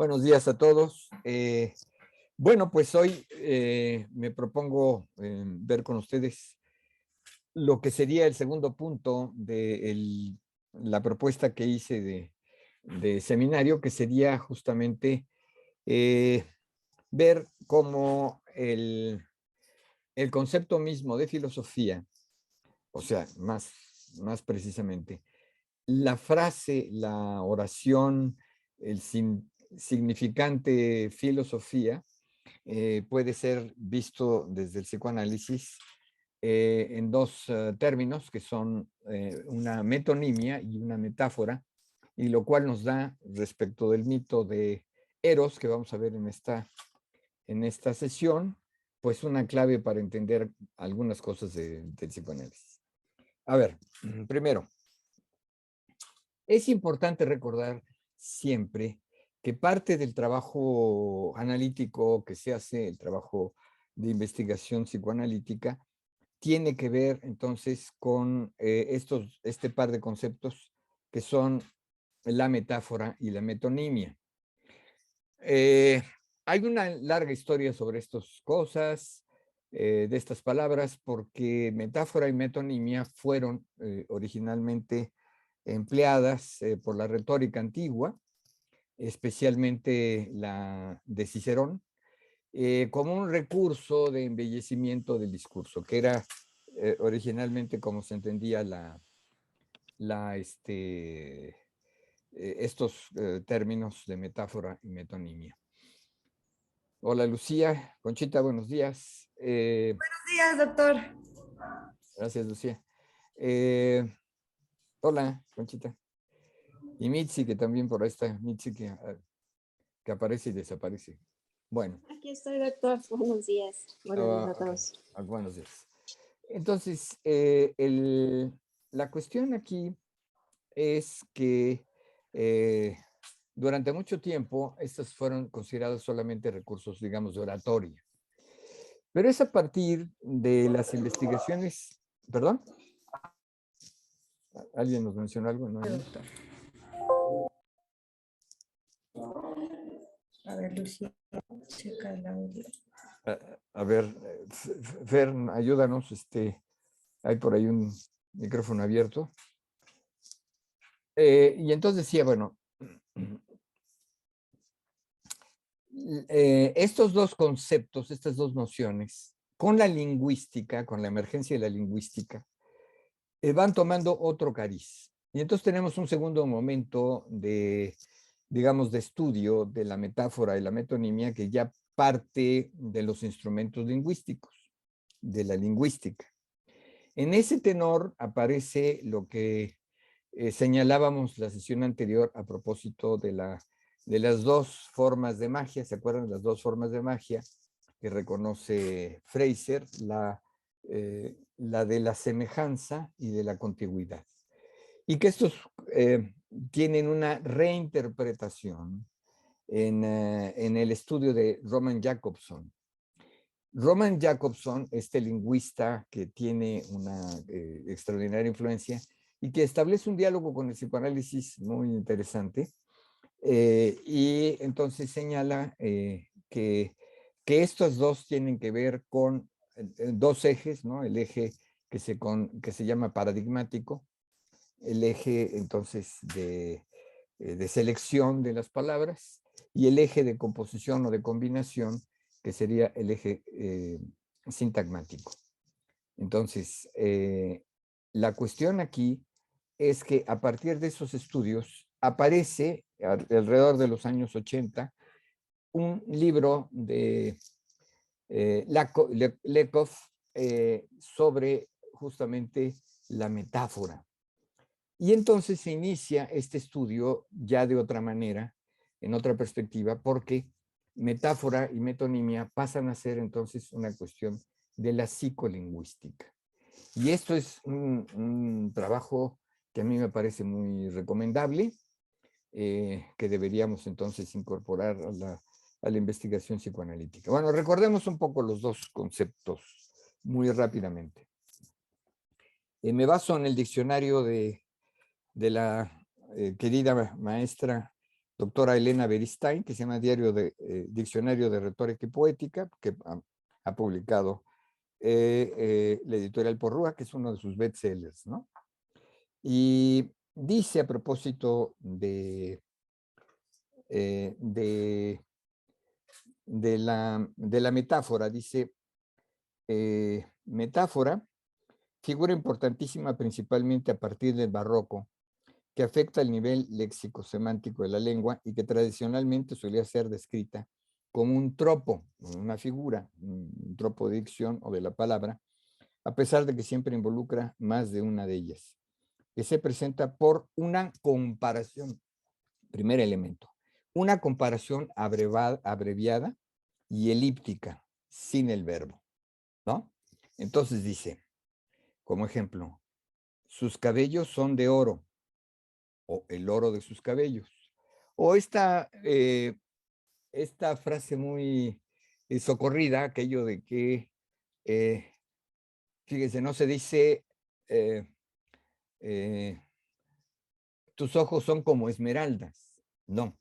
Buenos días a todos. Bueno, pues hoy me propongo ver con ustedes lo que sería el segundo punto de la propuesta que hice de seminario, que sería justamente ver cómo el concepto mismo de filosofía, o sea, más precisamente, la frase, la oración, el significante filosofía, puede ser visto desde el psicoanálisis en dos términos que son una metonimia y una metáfora, y lo cual nos da, respecto del mito de Eros, que vamos a ver en esta sesión, pues una clave para entender algunas cosas del psicoanálisis. A ver, primero, es importante recordar siempre que parte del trabajo analítico que se hace, el trabajo de investigación psicoanalítica, tiene que ver entonces con este par de conceptos que son la metáfora y la metonimia. Hay una larga historia sobre estas cosas, de estas palabras, porque metáfora y metonimia fueron originalmente empleadas por la retórica antigua, especialmente la de Cicerón, como un recurso de embellecimiento del discurso, que era originalmente como se entendía estos términos de metáfora y metonimia. Hola Lucía, Conchita, buenos días. Buenos días, doctor. Gracias, Lucía. Hola, Conchita. Y Mitzi, que también por ahí está, Mitzi, que aparece y desaparece. Bueno. Aquí estoy, doctor. Buenos días. Buenos días a todos. Okay. Buenos días. Entonces, la cuestión aquí es que durante mucho tiempo estos fueron considerados solamente recursos, digamos, de oratoria. Pero es a partir de las investigaciones, ¿perdón? ¿Alguien nos mencionó algo? ¿No? Doctor. A ver, Lucía, checa el audio. A ver, Fer, ayúdanos. Hay por ahí un micrófono abierto. Y entonces decía, bueno, estos dos conceptos, estas dos nociones, con la lingüística, con la emergencia de la lingüística, van tomando otro cariz. Y entonces tenemos un segundo momento digamos, de estudio de la metáfora y la metonimia que ya parte de los instrumentos lingüísticos, de la lingüística. En ese tenor aparece lo que señalábamos la sesión anterior a propósito de las dos formas de magia. ¿Se acuerdan? Las dos formas de magia que reconoce Fraser, la de la semejanza y de la contigüidad. Y que estos tienen una reinterpretación en el estudio de Roman Jakobson. Roman Jakobson, este lingüista que tiene una extraordinaria influencia y que establece un diálogo con el psicoanálisis muy interesante, y entonces señala que estos dos tienen que ver con dos ejes, ¿no? El eje que se llama paradigmático, el eje entonces de selección de las palabras y el eje de composición o de combinación, que sería el eje sintagmático. Entonces, la cuestión aquí es que a partir de esos estudios aparece alrededor de los años 80 un libro de Lakoff sobre justamente la metáfora. Y entonces se inicia este estudio ya de otra manera, en otra perspectiva, porque metáfora y metonimia pasan a ser entonces una cuestión de la psicolingüística. Y esto es un trabajo que a mí me parece muy recomendable, que deberíamos entonces incorporar a la investigación psicoanalítica. Bueno, recordemos un poco los dos conceptos muy rápidamente. Me baso en el diccionario de la querida maestra doctora Elena Beristain, que se llama Diccionario de Retórica y Poética, que ha publicado la editorial Porrúa, que es uno de sus bestsellers, ¿no? Y dice a propósito de la metáfora, dice, metáfora, figura importantísima principalmente a partir del barroco, que afecta el nivel léxico-semántico de la lengua y que tradicionalmente solía ser descrita como un tropo, una figura, un tropo de dicción o de la palabra, a pesar de que siempre involucra más de una de ellas, que se presenta por una comparación, primer elemento, una comparación abreviada y elíptica, sin el verbo, ¿no? Entonces dice, como ejemplo, sus cabellos son de oro, o el oro de sus cabellos. O esta frase muy socorrida, aquello de que, fíjense, no se dice, tus ojos son como esmeraldas. No,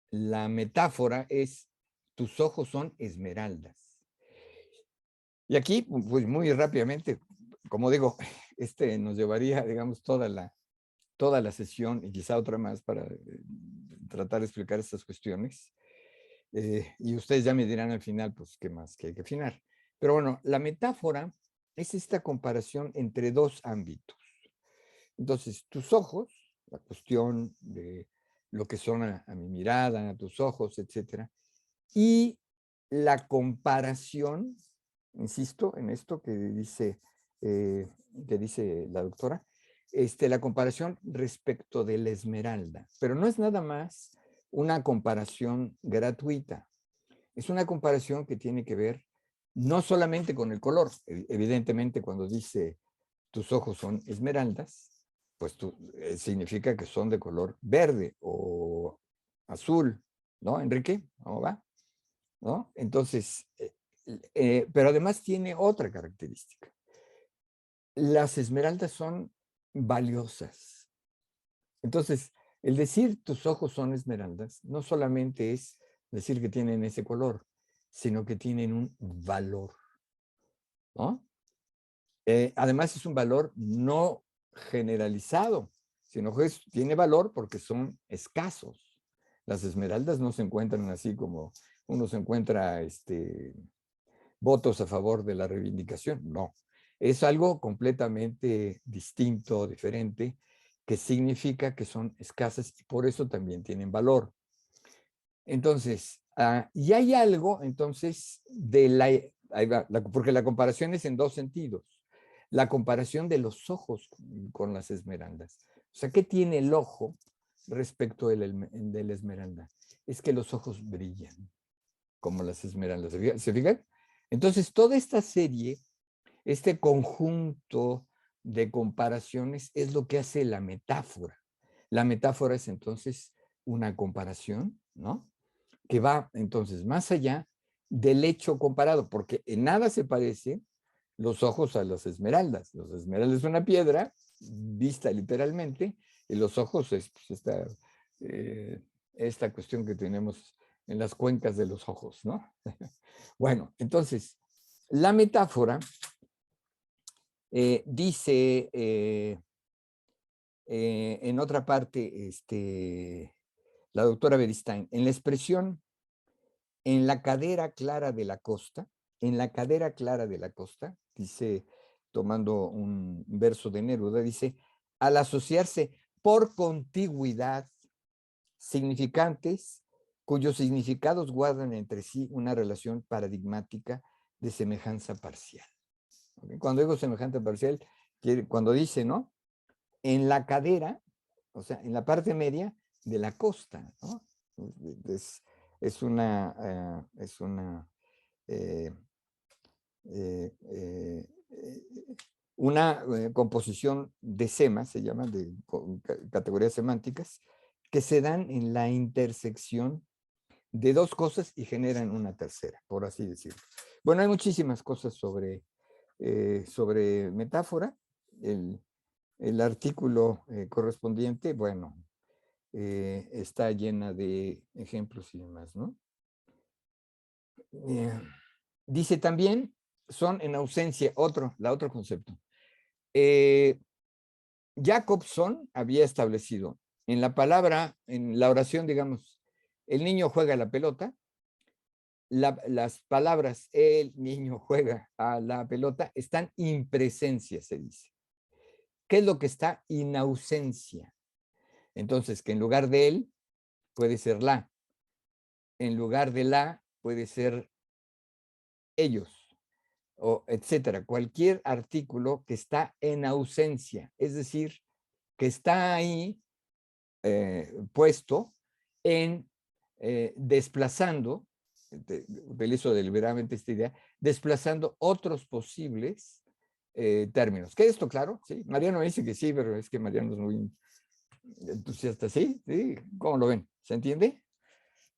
la metáfora es, tus ojos son esmeraldas. Y aquí, pues muy rápidamente, como digo, nos llevaría, digamos, toda la sesión y quizá otra más para tratar de explicar estas cuestiones. Y ustedes ya me dirán al final, pues, qué más que hay que afinar. Pero bueno, la metáfora es esta comparación entre dos ámbitos. Entonces, tus ojos, la cuestión de lo que son a mi mirada, a tus ojos, etcétera, y la comparación, insisto en esto que dice la doctora, la comparación respecto de la esmeralda, pero no es nada más una comparación gratuita, es una comparación que tiene que ver no solamente con el color, evidentemente cuando dice tus ojos son esmeraldas, pues significa que son de color verde o azul, ¿no, Enrique? ¿Cómo va? ¿No? Entonces, pero además tiene otra característica. Las esmeraldas son valiosas. Entonces, el decir tus ojos son esmeraldas no solamente es decir que tienen ese color, sino que tienen un valor, ¿no? Además es un valor no generalizado, sino que tiene valor porque son escasos. Las esmeraldas no se encuentran así como uno se encuentra votos a favor de la reivindicación, no. Es algo completamente distinto, diferente, que significa que son escasas y por eso también tienen valor. Entonces, y hay algo, entonces, porque la comparación es en dos sentidos. La comparación de los ojos con las esmeraldas. O sea, ¿qué tiene el ojo respecto de la esmeralda? Es que los ojos brillan como las esmeraldas. ¿Se fijan? Entonces, toda esta serie, este conjunto de comparaciones es lo que hace la metáfora. La metáfora es entonces una comparación, ¿no? Que va entonces más allá del hecho comparado, porque en nada se parece los ojos a las esmeraldas. Los esmeraldas es una piedra vista literalmente, y los ojos es pues, esta cuestión que tenemos en las cuencas de los ojos, ¿no? Bueno, entonces, la metáfora dice en otra parte, la doctora Beristain, en la expresión en la cadera clara de la costa, en la cadera clara de la costa, dice, tomando un verso de Neruda, dice, al asociarse por contigüidad significantes cuyos significados guardan entre sí una relación paradigmática de semejanza parcial. ¿Okay? Cuando digo semejanza parcial, cuando dice, ¿no? En la cadera, o sea, en la parte media de la costa, ¿no? Es una composición de semas, se llama, de categorías semánticas, que se dan en la intersección de dos cosas y generan una tercera, por así decirlo. Bueno, hay muchísimas cosas sobre metáfora. El artículo correspondiente, bueno, está llena de ejemplos y demás, ¿no? Dice también, son en ausencia, otro concepto. Jacobson había establecido en la palabra, en la oración, digamos, el niño juega a la pelota, las palabras el niño juega a la pelota están en presencia, se dice. ¿Qué es lo que está en ausencia? Entonces, que en lugar de él puede ser la, en lugar de la puede ser ellos, o etcétera. Cualquier artículo que está en ausencia, es decir, que está ahí puesto en desplazando, utilizo deliberadamente esta idea, desplazando otros posibles términos. ¿Queda esto claro? ¿Sí? Mariano dice que sí, pero es que Mariano es muy entusiasta. ¿Sí? ¿Sí? ¿Cómo lo ven? ¿Se entiende?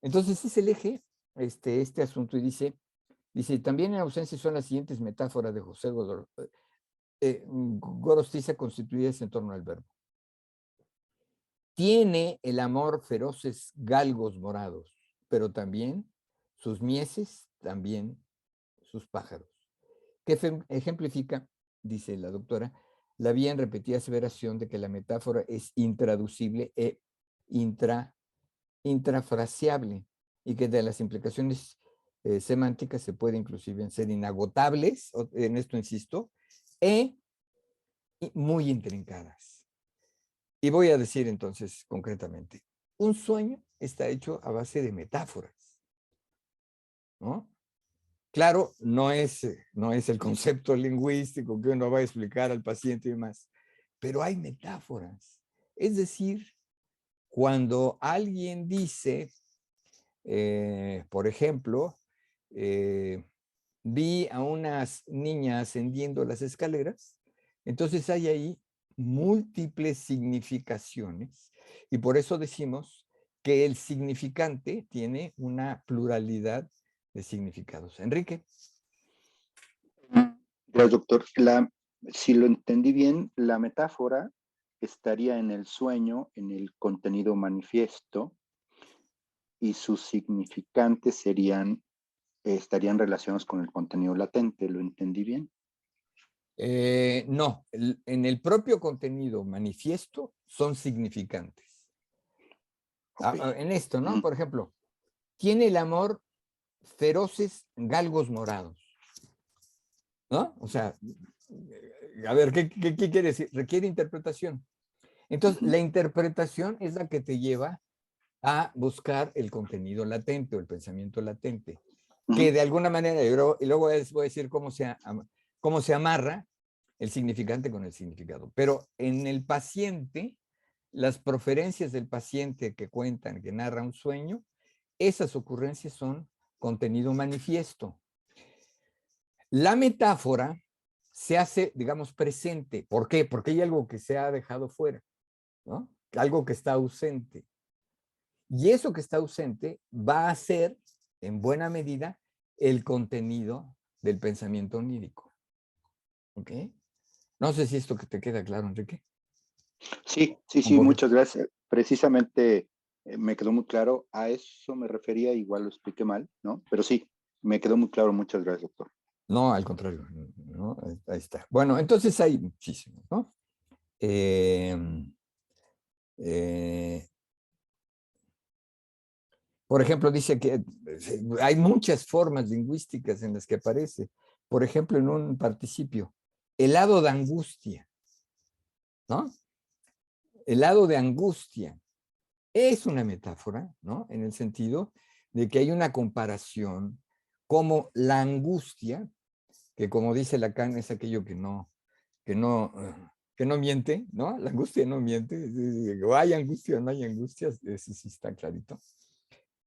Entonces es el eje este asunto y dice, también en ausencia son las siguientes metáforas de José Gorostiza constituidas en torno al verbo. Tiene el amor feroces galgos morados, pero también sus mieses, también sus pájaros. ¿Qué ejemplifica, dice la doctora, la bien repetida aseveración de que la metáfora es intraducible e intrafraseable y que de las implicaciones semánticas se puede inclusive ser inagotables, en esto insisto, y muy intrincadas. Y voy a decir entonces concretamente, un sueño está hecho a base de metáforas, ¿no? Claro, no es el concepto lingüístico que uno va a explicar al paciente y demás, pero hay metáforas. Es decir, cuando alguien dice, por ejemplo, vi a unas niñas ascendiendo las escaleras, entonces hay ahí múltiples significaciones y por eso decimos que el significante tiene una pluralidad de significados. Enrique. Gracias, doctor. Si lo entendí bien, la metáfora estaría en el sueño, en el contenido manifiesto, y sus significantes estarían relacionados con el contenido latente. ¿Lo entendí bien? No, en el propio contenido manifiesto son significantes. Okay. En esto, ¿no? Por ejemplo, tiene el amor feroces galgos morados, ¿no? O sea, a ver, ¿qué quiere decir? Requiere interpretación. Entonces, la interpretación es la que te lleva a buscar el contenido latente o el pensamiento latente, que de alguna manera, y luego voy a decir cómo se amarra el significante con el significado. Pero en el paciente, las preferencias del paciente que cuentan, que narra un sueño, esas ocurrencias son contenido manifiesto. La metáfora se hace, digamos, presente. ¿Por qué? Porque hay algo que se ha dejado fuera, ¿no? Algo que está ausente. Y eso que está ausente va a ser, en buena medida, el contenido del pensamiento onírico. ¿Ok? No sé si esto que te queda claro, Enrique. Sí, muchas gracias. Precisamente me quedó muy claro. A eso me refería, igual lo expliqué mal, ¿no? Pero sí, me quedó muy claro. Muchas gracias, doctor. No, al contrario, ¿no? Ahí está. Bueno, entonces hay muchísimos, ¿no? Por ejemplo, dice que hay muchas formas lingüísticas en las que aparece. Por ejemplo, en un participio, helado de angustia, ¿no? Helado de angustia es una metáfora, ¿no? En el sentido de que hay una comparación como la angustia, que como dice Lacan es aquello que no miente, ¿no? La angustia no miente, o hay angustia o no hay angustia, eso sí está clarito.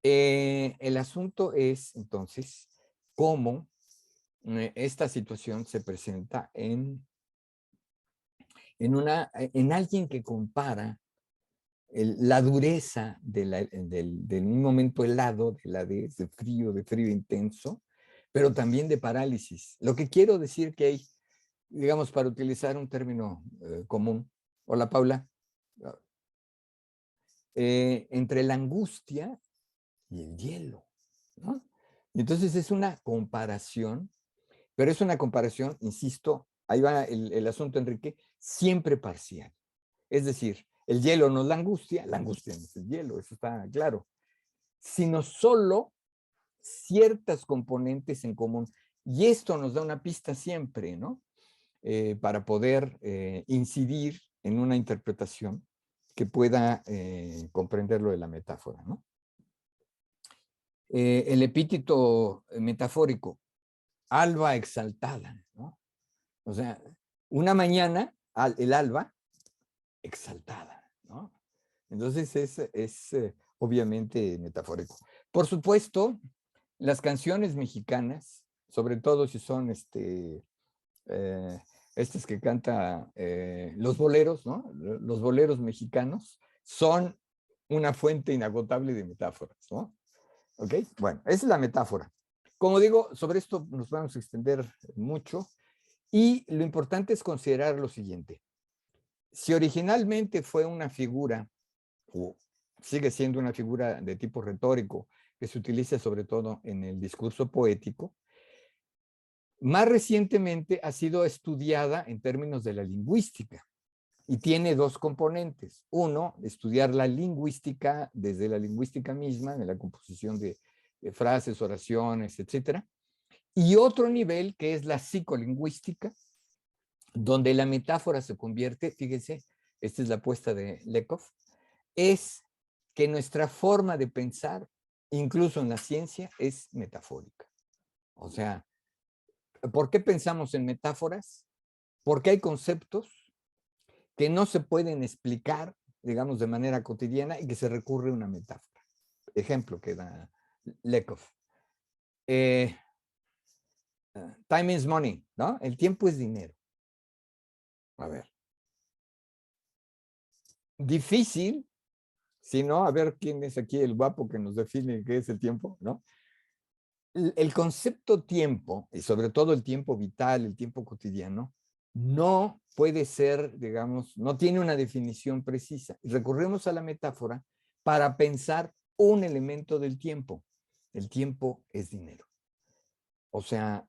El asunto es entonces cómo esta situación se presenta en alguien que compara la dureza de un momento helado, de frío intenso, pero también de parálisis. Lo que quiero decir que hay, digamos, para utilizar un término común. Hola, Paula. entre la angustia y el hielo, ¿no? Y entonces es una comparación, pero es una comparación, insisto, ahí va el asunto, Enrique, siempre parcial. Es decir, el hielo no es la angustia no es el hielo, eso está claro, sino solo ciertas componentes en común. Y esto nos da una pista siempre, ¿no? Para poder incidir en una interpretación que pueda comprender lo de la metáfora, ¿no? El epíteto metafórico, alba exaltada, ¿no? O sea, una mañana, el alba exaltada, ¿no? Entonces es obviamente metafórico. Por supuesto, las canciones mexicanas, sobre todo si son estas que canta los boleros, ¿no? Los boleros mexicanos son una fuente inagotable de metáforas, ¿no? ¿Ok? Bueno, esa es la metáfora. Como digo, sobre esto nos vamos a extender mucho y lo importante es considerar lo siguiente. Si originalmente fue una figura, o sigue siendo una figura de tipo retórico, que se utiliza sobre todo en el discurso poético, más recientemente ha sido estudiada en términos de la lingüística y tiene dos componentes. Uno, estudiar la lingüística desde la lingüística misma, de la composición de frases, oraciones, etcétera. Y otro nivel que es la psicolingüística, donde la metáfora se convierte, fíjense, esta es la apuesta de Lekov, es que nuestra forma de pensar, incluso en la ciencia, es metafórica. O sea, ¿por qué pensamos en metáforas? Porque hay conceptos que no se pueden explicar, digamos, de manera cotidiana y que se recurre a una metáfora. Ejemplo que da Lekov. Time is money, ¿no? El tiempo es dinero. A ver. Difícil, si no, a ver quién es aquí el guapo que nos define qué es el tiempo, ¿no? El concepto tiempo, y sobre todo el tiempo vital, el tiempo cotidiano, no puede ser, digamos, no tiene una definición precisa. Recurrimos a la metáfora para pensar un elemento del tiempo. El tiempo es dinero. O sea,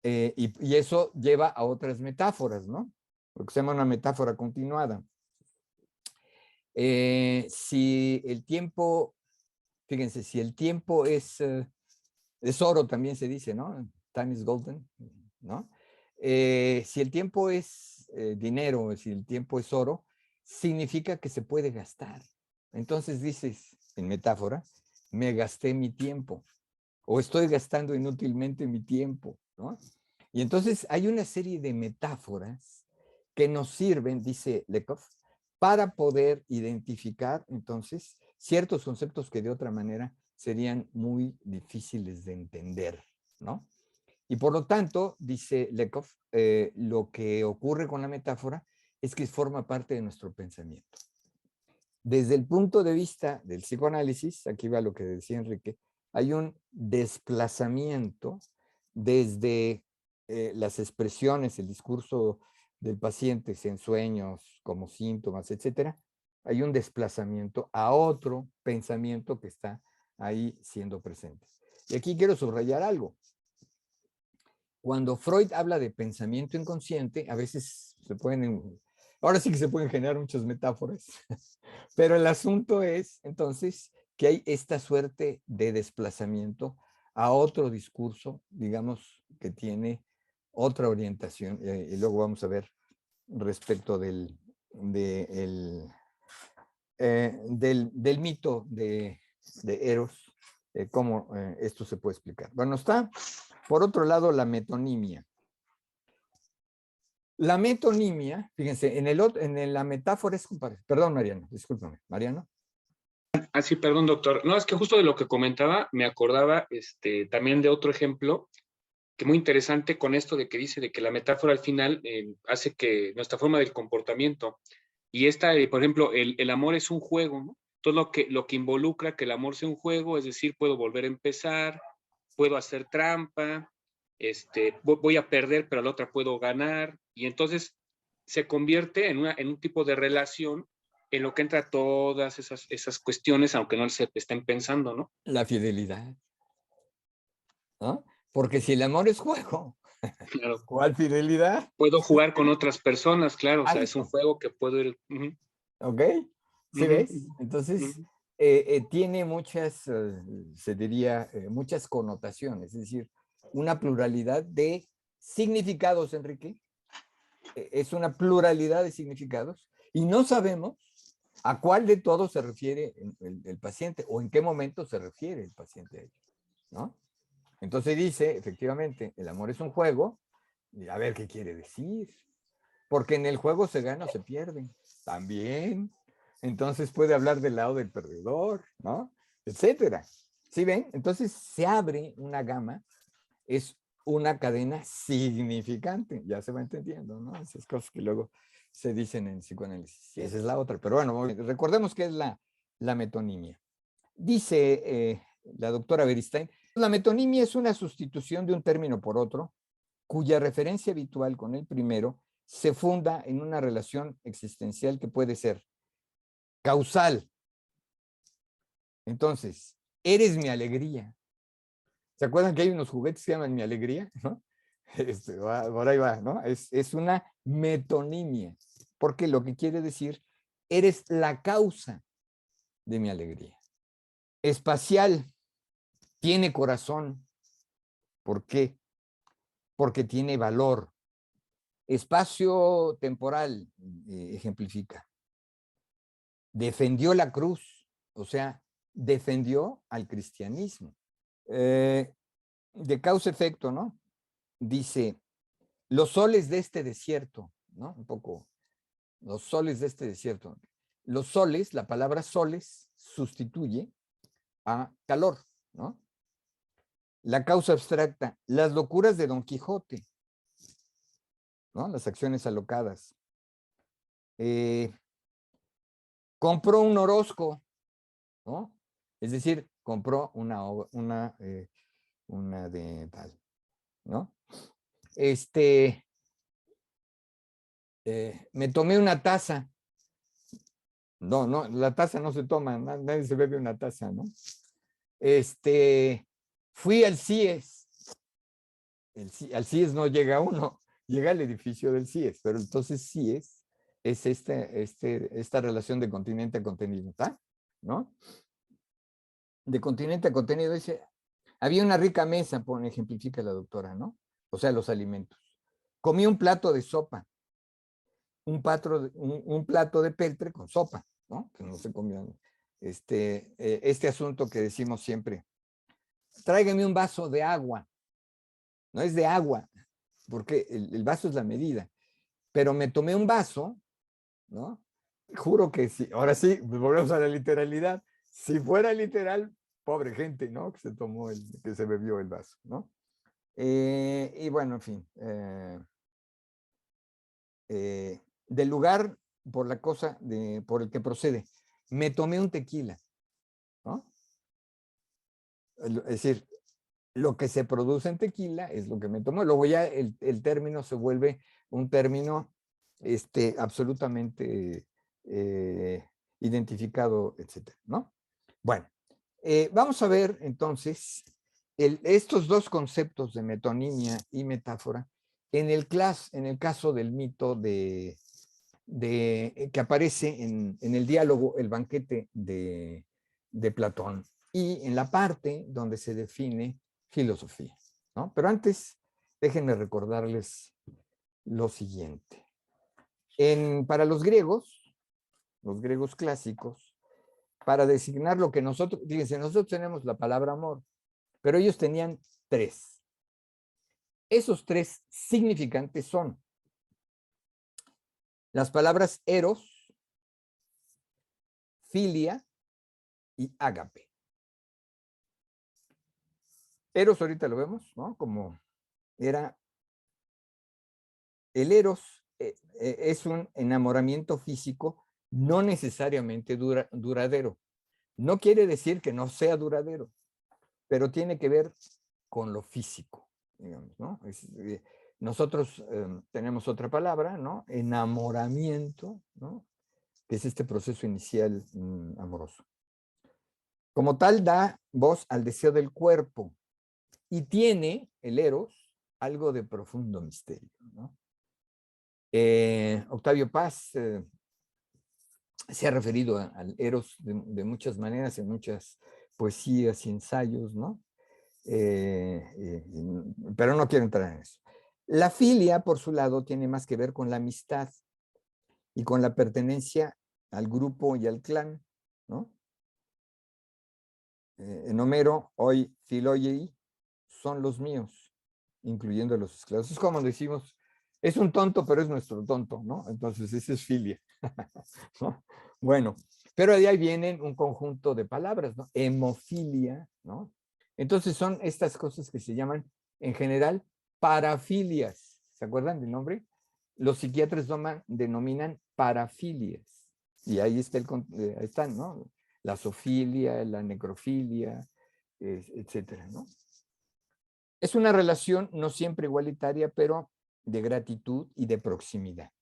y eso lleva a otras metáforas, ¿no? Lo que se llama una metáfora continuada. Si el tiempo, fíjense, si el tiempo es oro, también se dice, ¿no? Time is golden, ¿no? Si el tiempo es dinero, si el tiempo es oro, significa que se puede gastar. Entonces dices, en metáfora, me gasté mi tiempo o estoy gastando inútilmente mi tiempo, ¿no? Y entonces hay una serie de metáforas que nos sirven, dice Lekov, para poder identificar entonces ciertos conceptos que de otra manera serían muy difíciles de entender, ¿no? Y por lo tanto, dice Lekov, lo que ocurre con la metáfora es que forma parte de nuestro pensamiento. Desde el punto de vista del psicoanálisis, aquí va lo que decía Enrique, hay un desplazamiento desde las expresiones, el discurso del paciente en sueños, como síntomas, etcétera, hay un desplazamiento a otro pensamiento que está ahí siendo presente. Y aquí quiero subrayar algo. Cuando Freud habla de pensamiento inconsciente, a veces se pueden, ahora sí que se pueden generar muchas metáforas, pero el asunto es entonces que hay esta suerte de desplazamiento a otro discurso, digamos, que tiene otra orientación, y luego vamos a ver respecto del mito de Eros, cómo esto se puede explicar. Bueno, está por otro lado la metonimia. La metonimia, fíjense, en la metáfora es comparable. Perdón, Mariano, discúlpame. Mariano. Ah, sí, perdón, doctor. No, es que justo de lo que comentaba, me acordaba también de otro ejemplo que muy interesante con esto de que dice de que la metáfora al final hace que nuestra forma del comportamiento, y por ejemplo, el amor es un juego, ¿no? Todo lo que involucra que el amor sea un juego, es decir, puedo volver a empezar, puedo hacer trampa, voy a perder, pero a la otra puedo ganar, y entonces se convierte en un tipo de relación en lo que entra todas esas cuestiones, aunque no se estén pensando, ¿no? La fidelidad, ¿no? Porque si el amor es juego, Claro. ¿cuál fidelidad? Puedo jugar con otras personas, claro, o sea, es un Alto, juego que puedo ir. ¿ok? ¿Sí Ujú, ves? Entonces, ujú. tiene muchas, se diría, muchas connotaciones, es decir, una pluralidad de significados, Enrique. Es una pluralidad de significados y no sabemos a cuál de todos se refiere el paciente o en qué momento se refiere el paciente a ello, ¿no? Entonces dice, efectivamente, el amor es un juego, y a ver qué quiere decir, porque en el juego se gana o se pierde, también. Entonces puede hablar del lado del perdedor, ¿no? Etcétera. ¿Sí ven? Entonces se abre una gama, es una cadena significante, ya se va entendiendo, ¿no? Esas cosas que luego se dicen en psicoanálisis. Y esa es la otra. Pero bueno, recordemos que es la metonimia. Dice la doctora Beristain, la metonimia es una sustitución de un término por otro, cuya referencia habitual con el primero se funda en una relación existencial que puede ser causal. Entonces, eres mi alegría. ¿Se acuerdan que hay unos juguetes que se llaman Mi Alegría? ¿No? Por ahí va, ¿no? Es una metonimia, porque lo que quiere decir, eres la causa de mi alegría. Espacial, tiene corazón. ¿Por qué? Porque tiene valor. Espacio temporal, ejemplifica. Defendió la cruz, o sea, defendió al cristianismo. De causa-efecto, ¿no? Dice, los soles de este desierto, ¿no? Un poco, los soles de este desierto. Los soles, la palabra soles sustituye a calor, ¿no? La causa abstracta, las locuras de Don Quijote, ¿no? Las acciones alocadas. Compró un Orozco, ¿no? Es decir, compró una de tal, ¿no? Me tomé una taza. No, la taza no se toma, nadie se bebe una taza, ¿no? Fui al CIES. Al CIES no llega uno, llega al edificio del CIES, pero entonces CIES es esta relación de continente a contenido, ¿está? ¿No? De continente a contenido, dice, había una rica mesa, ejemplifica la doctora, ¿no? O sea, los alimentos. Comí un plato de sopa, un plato de peltre con sopa, ¿no? Que no se comía. Este asunto que decimos siempre, tráigame un vaso de agua, no es de agua, porque el vaso es la medida, pero me tomé un vaso, ¿no? Juro que sí, ahora sí, volvemos a la literalidad, si fuera literal, pobre gente, ¿no? Que se tomó, que se bebió el vaso, ¿no? Y bueno, en fin, del lugar por la cosa por el que procede, me tomé un tequila, ¿no? Es decir, lo que se produce en tequila es lo que me tomó. Luego ya el término se vuelve un término absolutamente identificado, etcétera, ¿no? Bueno, vamos a ver entonces estos dos conceptos de metonimia y metáfora en el caso del mito que aparece en el diálogo El banquete de Platón y en la parte donde se define filosofía, ¿no? Pero antes, déjenme recordarles lo siguiente. Para los griegos clásicos, para designar lo que nosotros, fíjense, nosotros tenemos la palabra amor, pero ellos tenían tres. Esos tres significantes son las palabras eros, filia y ágape. Eros ahorita lo vemos, ¿no? Como era el eros, es un enamoramiento físico no necesariamente duradero. No quiere decir que no sea duradero, pero tiene que ver con lo físico, digamos, ¿no? Nosotros tenemos otra palabra, ¿no? Enamoramiento, ¿no? que es este proceso inicial amoroso. Como tal, da voz al deseo del cuerpo y tiene, el eros, algo de profundo misterio, ¿no? Octavio Paz se ha referido al eros de muchas maneras, en muchas poesías y ensayos, ¿no? Pero no quiero entrar en eso. La filia, por su lado, tiene más que ver con la amistad y con la pertenencia al grupo y al clan, ¿no? En Homero, hoy Filóyei son los míos, incluyendo a los esclavos. Es como decimos, es un tonto, pero es nuestro tonto, ¿no? Entonces, ese es filia. ¿No? Bueno, pero de ahí vienen un conjunto de palabras, ¿no? Hemofilia, ¿no? Entonces son estas cosas que se llaman, en general, parafilias. ¿Se acuerdan del nombre? Los psiquiatras denominan parafilias. Y ahí está ahí están, ¿no? La zoofilia, la necrofilia, etcétera, ¿no? Es una relación no siempre igualitaria, pero de gratitud y de proximidad,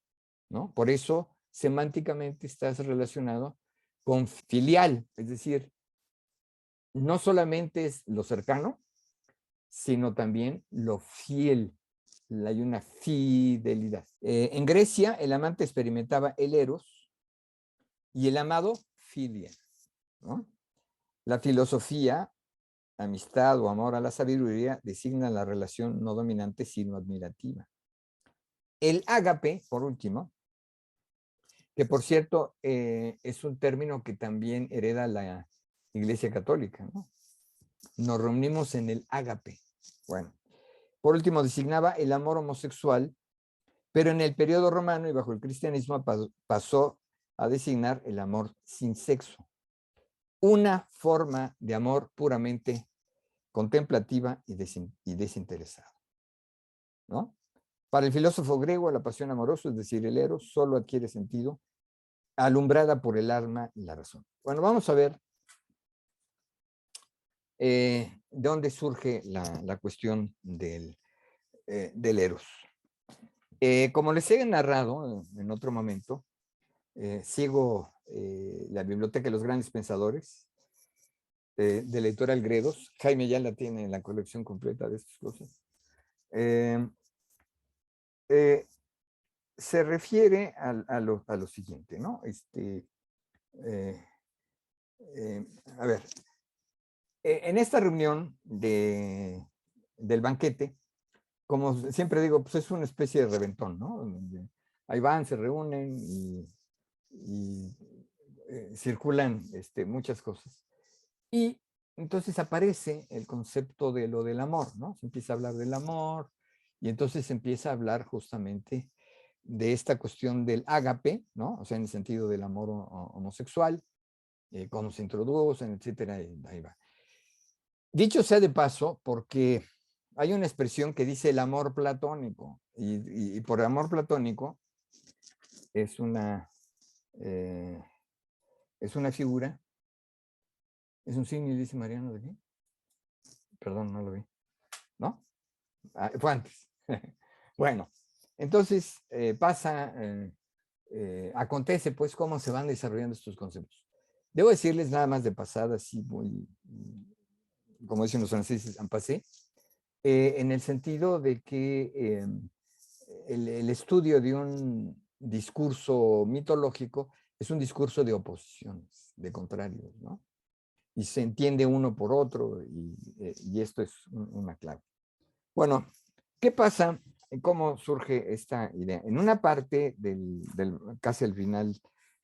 ¿no? Por eso, semánticamente estás relacionado con filial, es decir, no solamente es lo cercano, sino también lo fiel. Hay una fidelidad. En Grecia, el amante experimentaba el eros y el amado filia, ¿no? La filosofía, amistad o amor a la sabiduría, designa la relación no dominante, sino admirativa. El ágape, por último, que por cierto es un término que también hereda la Iglesia Católica, ¿no? Nos reunimos en el ágape. Bueno, por último designaba el amor homosexual, pero en el periodo romano y bajo el cristianismo pasó a designar el amor sin sexo. Una forma de amor puramente contemplativa y desinteresada, ¿no? Para el filósofo griego, la pasión amorosa, es decir, el eros, solo adquiere sentido alumbrada por el alma y la razón. Bueno, vamos a ver de dónde surge la cuestión del eros. Como les he narrado en otro momento, sigo la Biblioteca de los Grandes Pensadores de la editorial Gredos. Jaime ya la tiene en la colección completa de estas cosas. Se refiere a lo siguiente, ¿no? A ver, en esta reunión del banquete, como siempre digo, pues es una especie de reventón, ¿no? Ahí van, se reúnen y circulan muchas cosas. Y entonces aparece el concepto de lo del amor, ¿no? Se empieza a hablar del amor y entonces se empieza a hablar justamente de esta cuestión del ágape, ¿no? O sea, en el sentido del amor homosexual, cómo se introducen, etcétera, y ahí va. Dicho sea de paso, porque hay una expresión que dice el amor platónico, y por amor platónico es una figura, es un signo, dice Mariano, ¿de qué? Perdón, no lo vi. ¿No? Fue antes. Bueno, entonces acontece pues cómo se van desarrollando estos conceptos. Debo decirles nada más de pasada, así muy, como dicen los franceses, en passé, en el sentido de que el estudio de un discurso mitológico es un discurso de oposiciones, de contrarios, ¿no? Y se entiende uno por otro y esto es una clave. Bueno, ¿qué pasa? ¿Cómo surge esta idea? En una parte casi al final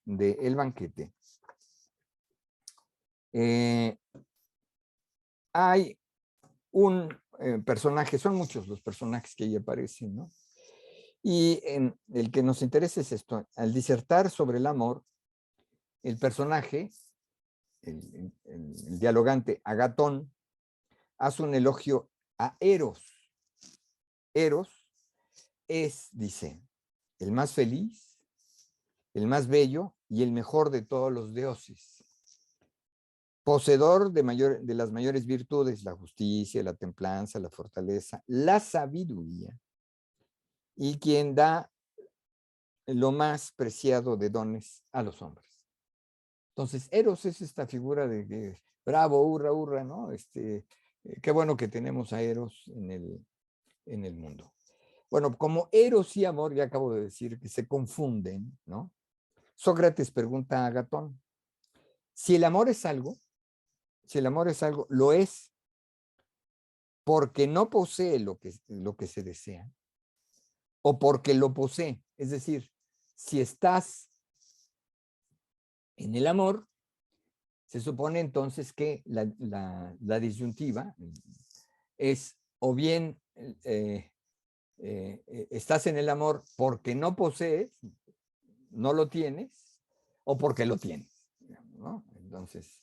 del banquete, hay un personaje, son muchos los personajes que ahí aparecen, ¿no? Y el que nos interesa es esto. Al disertar sobre el amor, el personaje, el dialogante Agatón, hace un elogio a Eros. Eros es, dice, el más feliz, el más bello y el mejor de todos los dioses. Poseedor de las mayores virtudes, la justicia, la templanza, la fortaleza, la sabiduría, y quien da lo más preciado de dones a los hombres. Entonces, Eros es esta figura de que, bravo, hurra, hurra, ¿no? Qué bueno que tenemos a Eros en el mundo. Bueno, como Eros y amor, ya acabo de decir que se confunden, ¿no? Sócrates pregunta a Agatón, si el amor es algo, lo es porque no posee lo que se desea o porque lo posee. Es decir, si estás en el amor, se supone entonces que la disyuntiva es o bien estás en el amor porque no posees, no lo tienes, o porque lo tienes, ¿no? Entonces,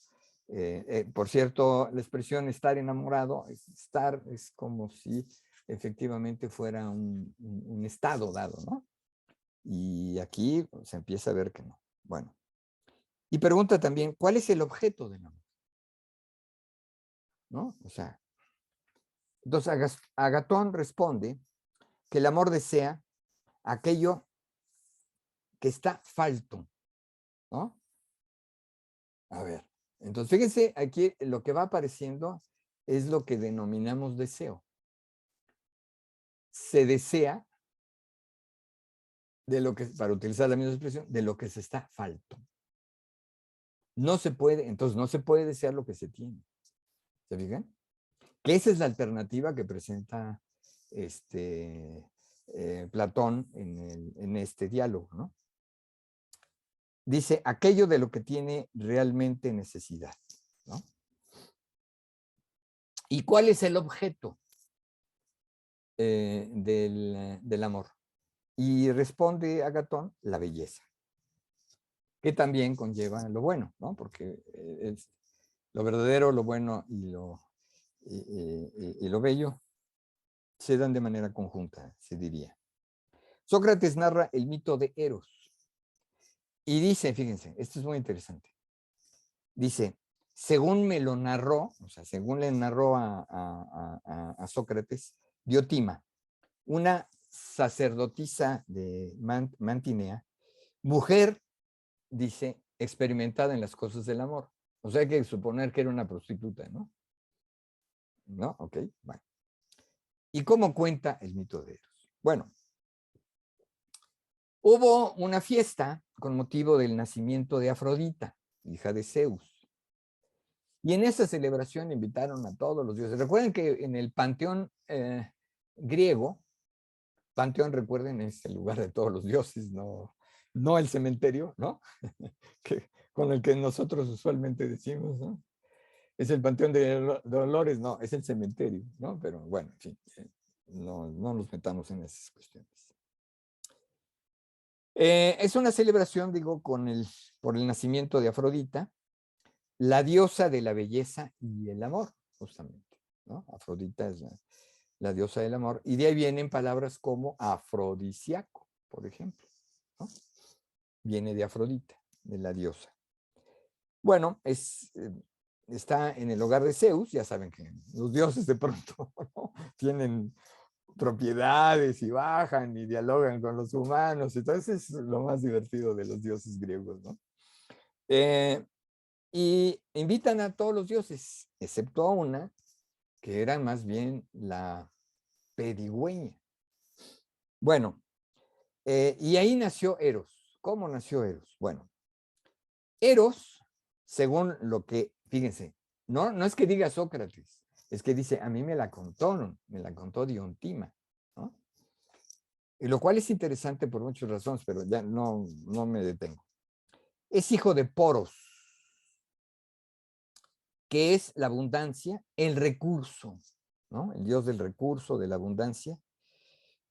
por cierto, la expresión estar enamorado, es como si efectivamente fuera un estado dado, ¿no? Y aquí se empieza a ver que no. Bueno. Y pregunta también, ¿cuál es el objeto del amor? ¿No? O sea, entonces Agatón responde que el amor desea aquello que está falto, ¿no? A ver, entonces fíjense, aquí lo que va apareciendo es lo que denominamos deseo. Se desea de lo que, para utilizar la misma expresión, de lo que se está falto. No se puede, entonces no se puede desear lo que se tiene. ¿Se fijan? Que esa es la alternativa que presenta Platón en este diálogo, ¿no? Dice, aquello de lo que tiene realmente necesidad, ¿no? ¿Y cuál es el objeto del amor? Y responde Agatón, la belleza, que también conlleva lo bueno, ¿no? Porque es lo verdadero, lo bueno y lo bello se dan de manera conjunta, se diría. Sócrates narra el mito de Eros y dice, fíjense, esto es muy interesante, dice, según me lo narró, o sea, según le narró a Sócrates, Diotima, una sacerdotisa de Mantinea, mujer, dice, experimentada en las cosas del amor. O sea, hay que suponer que era una prostituta, ¿no? ¿No? Ok, bueno. ¿Y cómo cuenta el mito de Eros? Bueno, hubo una fiesta con motivo del nacimiento de Afrodita, hija de Zeus. Y en esa celebración invitaron a todos los dioses. Recuerden que en el panteón griego, panteón, recuerden, es el lugar de todos los dioses, no el cementerio, ¿no? Con el que nosotros usualmente decimos, ¿no? Es el panteón de Dolores, no, es el cementerio, ¿no? Pero bueno, en fin, no nos metamos en esas cuestiones. Es una celebración, digo, por el nacimiento de Afrodita, la diosa de la belleza y el amor, justamente, ¿no? Afrodita es la diosa del amor, y de ahí vienen palabras como afrodisíaco, por ejemplo, ¿no? Viene de Afrodita, de la diosa. Bueno, está en el hogar de Zeus, ya saben que los dioses de pronto, ¿no? Tienen propiedades y bajan y dialogan con los humanos, entonces es lo más divertido de los dioses griegos, ¿no? Y invitan a todos los dioses, excepto a una, que era más bien la pedigüeña. Bueno, y ahí nació Eros. ¿Cómo nació Eros? Bueno, Eros, según lo que, fíjense, no es que diga Sócrates, es que dice, a mí me la contó Diontima, ¿no? Y lo cual es interesante por muchas razones, pero ya no me detengo. Es hijo de Poros, que es la abundancia, el recurso, ¿no? El dios del recurso, de la abundancia.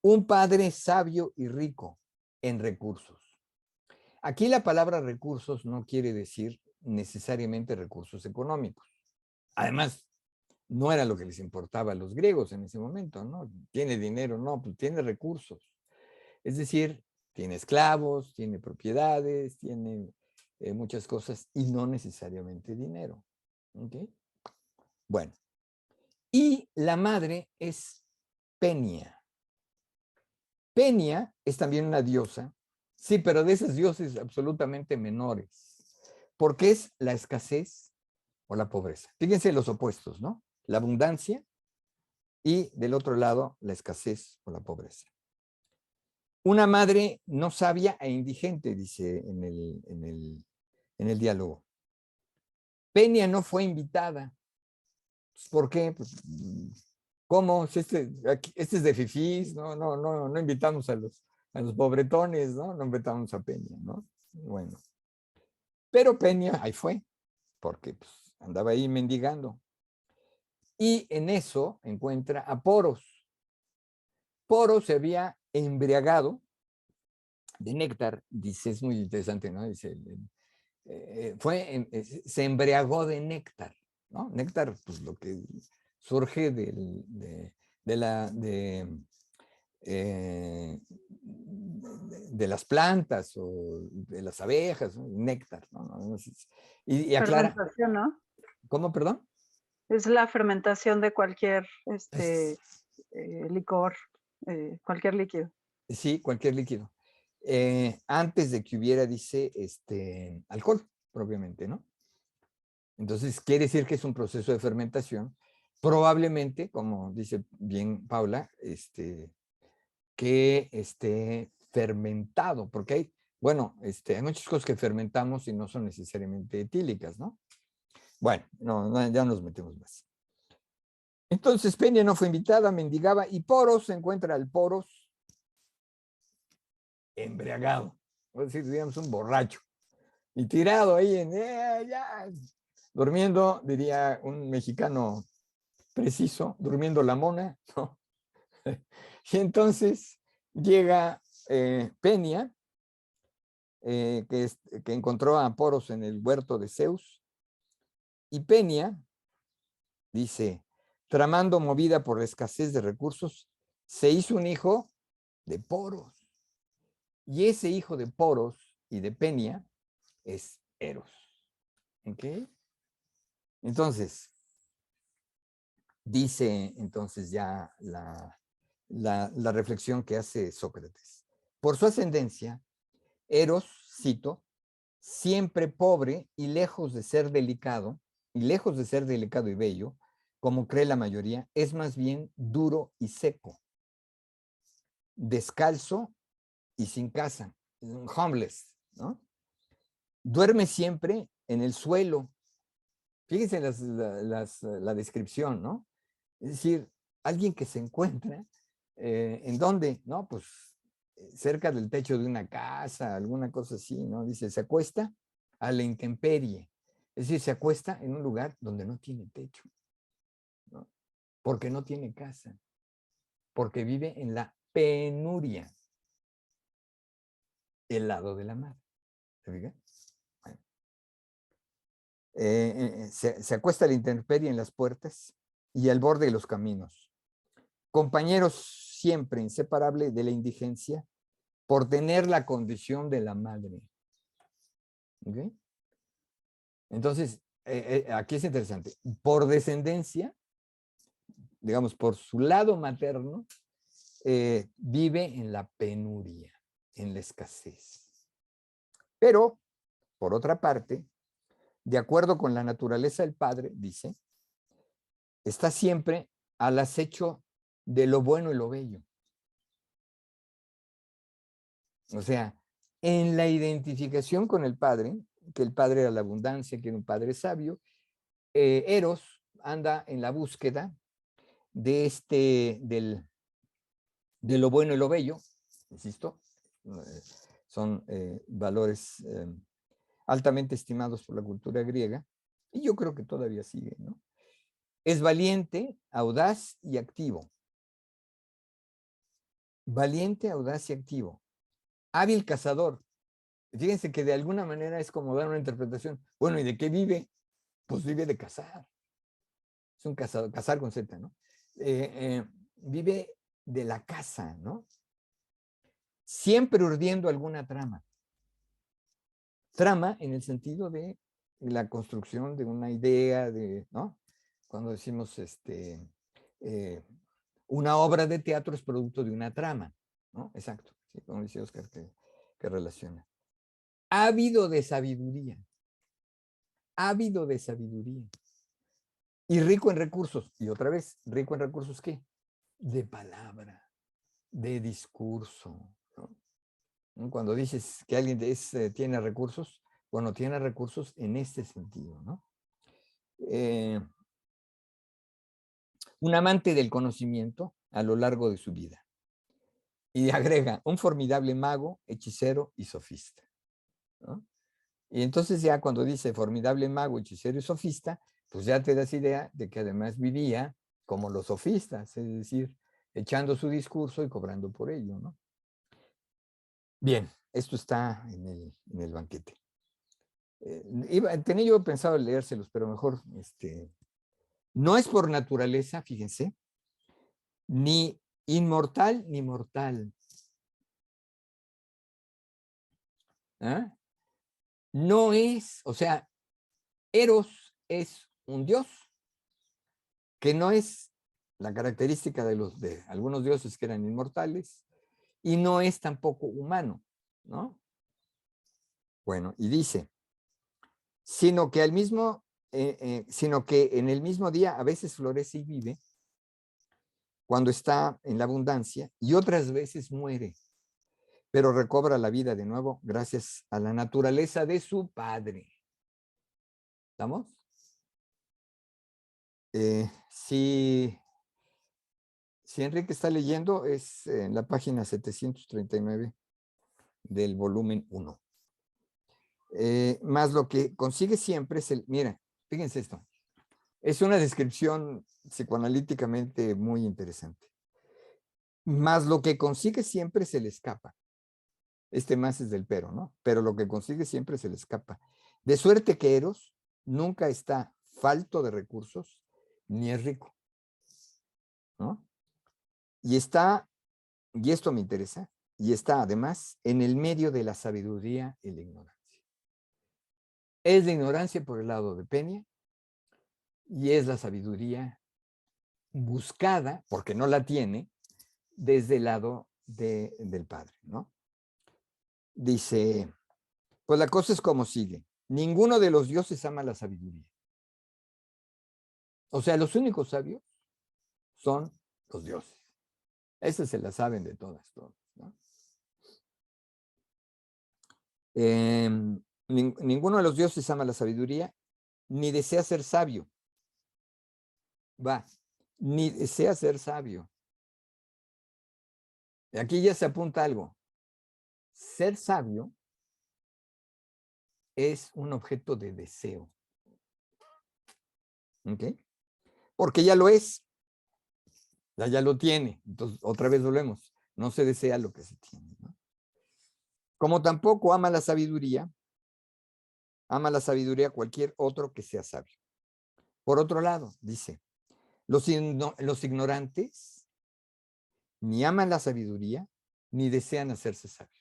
Un padre sabio y rico en recursos. Aquí la palabra recursos no quiere decir necesariamente recursos económicos. Además, no era lo que les importaba a los griegos en ese momento, ¿no? ¿Tiene dinero? No, pues tiene recursos. Es decir, tiene esclavos, tiene propiedades, tiene muchas cosas y no necesariamente dinero. ¿Ok? Bueno, y la madre es Penia. Penia es también una diosa Sí, pero de esas dioses absolutamente menores, porque es la escasez o la pobreza. Fíjense los opuestos, ¿no? La abundancia y del otro lado la escasez o la pobreza. Una madre no sabia e indigente, dice en el diálogo. Peña no fue invitada. ¿Por qué? Pues, ¿cómo? Si este es de fifís, no invitamos a los pobretones, ¿no? No invitamos a Peña, ¿no? Bueno. Pero Peña ahí fue, porque pues, andaba ahí mendigando. Y en eso encuentra a Poros. Poros se había embriagado de néctar, dice, es muy interesante, ¿no? Dice, se embriagó de néctar, ¿no? Néctar, pues lo que surge de las plantas o de las abejas, ¿no? Néctar, ¿no? Y aclara. Fermentación, ¿no? ¿Cómo, perdón? Es la fermentación de cualquier licor, cualquier líquido. Sí, cualquier líquido. Antes de que hubiera, dice, alcohol, propiamente, ¿no? Entonces, quiere decir que es un proceso de fermentación, probablemente, como dice bien Paula, que esté fermentado, porque hay, bueno, hay muchas cosas que fermentamos y no son necesariamente etílicas, ¿no? Bueno, ya nos metemos más. Entonces, Peña no fue invitada, mendigaba, y Poros se encuentra al Poros embriagado, es decir, digamos, un borracho, y tirado ahí durmiendo, diría un mexicano preciso, durmiendo la mona, ¿no? Y entonces llega Peña, que encontró a Poros en el huerto de Zeus, y Peña dice, tramando movida por la escasez de recursos, se hizo un hijo de Poros. Y ese hijo de Poros y de Peña es Eros. ¿Ok? Entonces, dice entonces ya la reflexión que hace Sócrates. Por su ascendencia, Eros, cito, siempre pobre y lejos de ser delicado y bello, como cree la mayoría, es más bien duro y seco, descalzo y sin casa, homeless, ¿no? Duerme siempre en el suelo. Fíjense la descripción, ¿no? Es decir, alguien que se encuentra, ¿en dónde? No, pues cerca del techo de una casa, alguna cosa así, ¿no? Dice, se acuesta a la intemperie. Es decir, se acuesta en un lugar donde no tiene techo, ¿no? Porque no tiene casa, porque vive en la penuria, el lado de la mar. ¿Se fija? Bueno. Se acuesta a la intemperie en las puertas y al borde de los caminos. Compañeros siempre inseparables de la indigencia por tener la condición de la madre. ¿Okay? Entonces, aquí es interesante. Por descendencia, digamos, por su lado materno, vive en la penuria, en la escasez. Pero, por otra parte, de acuerdo con la naturaleza del padre, dice, está siempre al acecho de lo bueno y lo bello. O sea, en la identificación con el padre, que el padre era la abundancia, que era un padre sabio, Eros anda en la búsqueda de lo bueno y lo bello, insisto, son valores altamente estimados por la cultura griega, y yo creo que todavía sigue, ¿no? Es valiente, audaz y activo. Valiente, audaz y activo. Hábil cazador. Fíjense que de alguna manera es como dar una interpretación. Bueno, ¿y de qué vive? Pues vive de cazar. Es un cazador, cazar con Z, ¿no? Vive de la caza, ¿no? Siempre urdiendo alguna trama. Trama en el sentido de la construcción de una idea, ¿no? Cuando decimos una obra de teatro es producto de una trama, ¿no? Exacto, ¿sí? Como dice Oscar, que que relaciona. Ávido de sabiduría. Ávido de sabiduría. Y rico en recursos. Y otra vez, rico en recursos, ¿qué? De palabra, de discurso, ¿no? Cuando dices que alguien tiene recursos, bueno, tiene recursos en este sentido, ¿no? Un amante del conocimiento a lo largo de su vida. Y agrega, un formidable mago, hechicero y sofista, ¿no? Y entonces ya cuando dice formidable mago, hechicero y sofista, pues ya te das idea de que además vivía como los sofistas, es decir, echando su discurso y cobrando por ello, ¿no? Bien, esto está en el banquete. Tenía yo pensado leérselos, pero mejor, no es por naturaleza, fíjense, ni inmortal ni mortal. ¿Ah? No es, o sea, Eros es un dios, que no es la característica de algunos dioses que eran inmortales, y no es tampoco humano, ¿no? Bueno, y dice, sino que en el mismo día a veces florece y vive, cuando está en la abundancia, y otras veces muere, pero recobra la vida de nuevo gracias a la naturaleza de su padre. ¿Estamos? Si Enrique está leyendo, es en la página 739 del volumen 1. Más lo que consigue siempre es mira, fíjense esto, es una descripción psicoanalíticamente muy interesante. Más lo que consigue siempre se le escapa. Más es del pero, ¿no? Pero lo que consigue siempre se le escapa. De suerte que Eros nunca está falto de recursos, ni es rico, ¿no? Y esto me interesa, y está además en el medio de la sabiduría y la ignorancia. Es la ignorancia por el lado de Peña, y es la sabiduría buscada, porque no la tiene, desde el lado del padre, ¿no? Dice, pues la cosa es como sigue. Ninguno de los dioses ama la sabiduría. O sea, los únicos sabios son los dioses. Esas se las saben de todas, ¿no? Ninguno de los dioses ama la sabiduría, ni desea ser sabio. Ni desea ser sabio. Y aquí ya se apunta algo. Ser sabio es un objeto de deseo. ¿Ok? Porque ya lo es. Ya lo tiene. Entonces, otra vez volvemos. No se desea lo que se tiene, ¿no? Como tampoco ama la sabiduría cualquier otro que sea sabio. Por otro lado, dice, los ignorantes ni aman la sabiduría, ni desean hacerse sabios.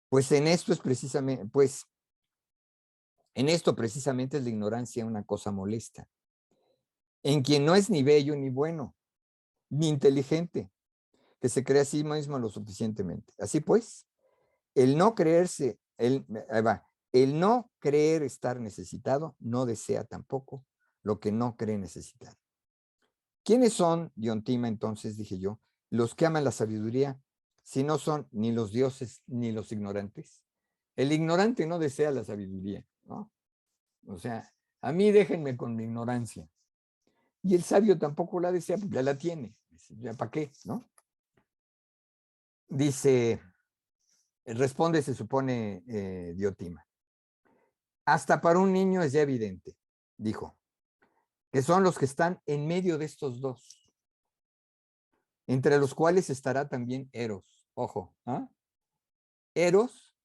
Pues en esto precisamente es la ignorancia una cosa molesta, en quien no es ni bello ni bueno, ni inteligente, que se cree a sí mismo lo suficientemente. Así pues, el no creer estar necesitado, no desea tampoco lo que no cree necesitar. ¿Quiénes son, Diontima, entonces, dije yo, los que aman la sabiduría, si no son ni los dioses ni los ignorantes? El ignorante no desea la sabiduría, ¿no? O sea, a mí déjenme con mi ignorancia. Y el sabio tampoco la desea, porque ya la tiene. ¿Ya para qué, no? Dice, responde, se supone, Diotima. Hasta para un niño es ya evidente, dijo, que son los que están en medio de estos dos, entre los cuales estará también Eros. Ojo, ¿ah? Eros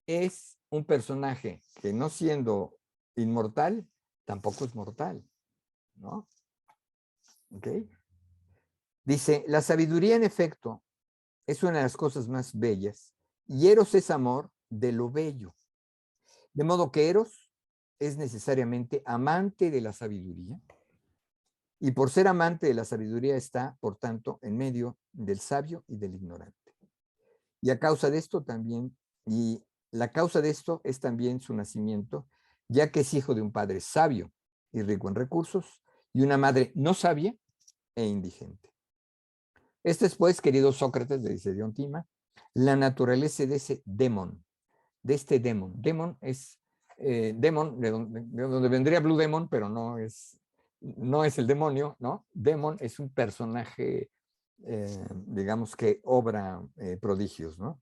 es un personaje que, no siendo inmortal, tampoco es mortal, ¿no? ¿Ok? Dice, la sabiduría en efecto es una de las cosas más bellas, y Eros es amor de lo bello. De modo que Eros es necesariamente amante de la sabiduría, Y por ser amante de la sabiduría está, por tanto, en medio del sabio y del ignorante. Y a causa de esto también, y la causa de esto es también su nacimiento, ya que es hijo de un padre sabio y rico en recursos, y una madre no sabia e indigente. Este es, pues, querido Sócrates, le dice Diontima, la naturaleza de ese demon, de este demon. Demon es, demon, de donde vendría Blue Demon, pero no es el demonio, ¿no? Demon es un personaje, digamos, que obra prodigios, ¿no?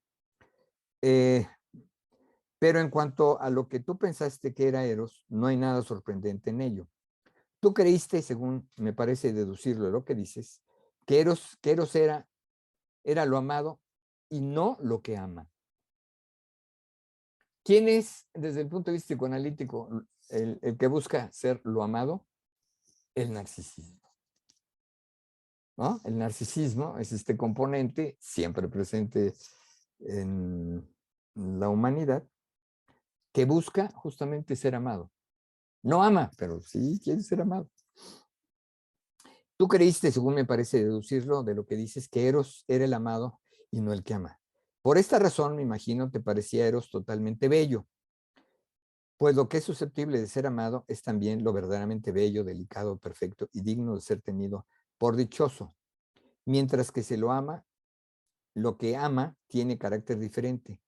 Pero en cuanto a lo que tú pensaste que era Eros, no hay nada sorprendente en ello. Tú creíste, según me parece deducirlo de lo que dices, que Eros era lo amado y no lo que ama. ¿Quién es, desde el punto de vista psicoanalítico, el que busca ser lo amado? El narcisismo, ¿no? El narcisismo es este componente siempre presente en la humanidad que busca justamente ser amado. No ama, pero sí quiere ser amado. Tú creíste, según me parece deducirlo de lo que dices, que Eros era el amado y no el que ama. Por esta razón, me imagino, te parecía Eros totalmente bello, pues lo que es susceptible de ser amado es también lo verdaderamente bello, delicado, perfecto y digno de ser tenido por dichoso. Mientras que se lo ama, lo que ama tiene carácter diferente,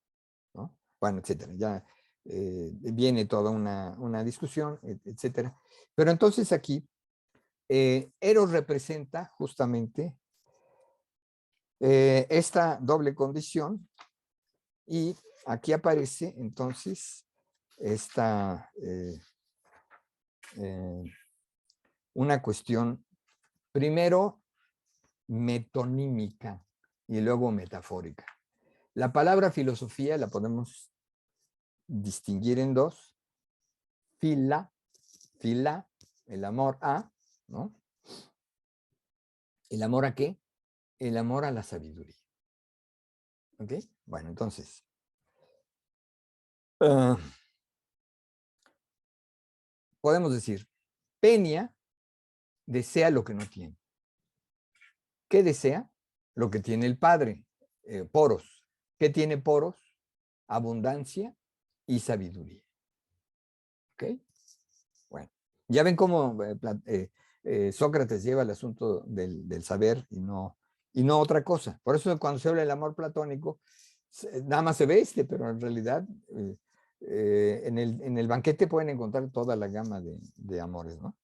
¿no? Bueno, etcétera. Ya viene toda una discusión, etcétera. Pero entonces aquí, Eros representa justamente esta doble condición y aquí aparece entonces esta una cuestión primero metonímica y luego metafórica. La palabra filosofía la podemos distinguir en dos. Fila, el amor a, ¿no? ¿El amor a qué? El amor a la sabiduría. ¿Ok? Bueno, entonces, podemos decir, Peña desea lo que no tiene. ¿Qué desea? Lo que tiene el padre, Poros. ¿Qué tiene Poros? Abundancia y sabiduría. ¿Ok? Bueno, ya ven cómo Sócrates lleva el asunto del saber y no otra cosa. Por eso cuando se habla del amor platónico, nada más se ve pero en realidad en el banquete pueden encontrar toda la gama de amores, ¿no?